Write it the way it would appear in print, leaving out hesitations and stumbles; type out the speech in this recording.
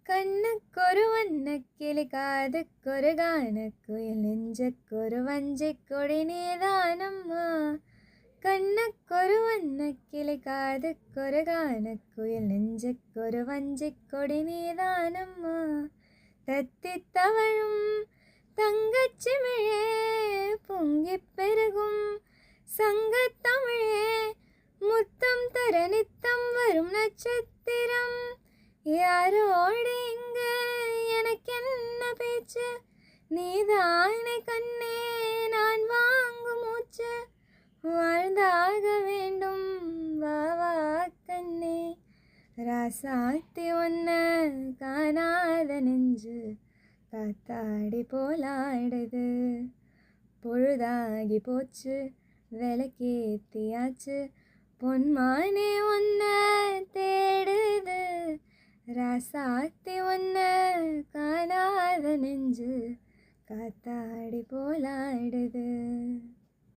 கண்ணுக்கொரு வண்ணக்கிளி காதுக்கொரு கானக்குயில் நெஞ்சுக்கொரு வஞ்சிக் கொடி நீதானம்மா. கண்ணுக்கொரு வண்ணக்கிளி காதுக்கொரு கானக்குயில் நெஞ்சுக்கொரு வஞ்சிக் கொடி நீதானம்மா. தத்தித் தவழும் தங்கச் சிமிழே பொங்கிப் பெருகும் சங்கத் தமிழே முத்தம் தர நித்தம் வரும் நட்சத்திரம். யாரோடு இங்கு எனக்கென்ன பேச்சு, நீதானே கண்ணே நான் வாங்கும் மூச்சு. வாழ்ந்தாக வேண்டும் வா வா கண்ணே. ராசாத்தி ஒன்ன காணாத நெஞ்சு காத்தாடி போலாடுது. பொழுதாகி போச்சு விளக்கேத்தியாச்சு பொன்மானே ஒன்ன தேடுது. ராசாத்தி ஒன்ன காணாத நெஞ்சு காத்தாடி போலாடுது.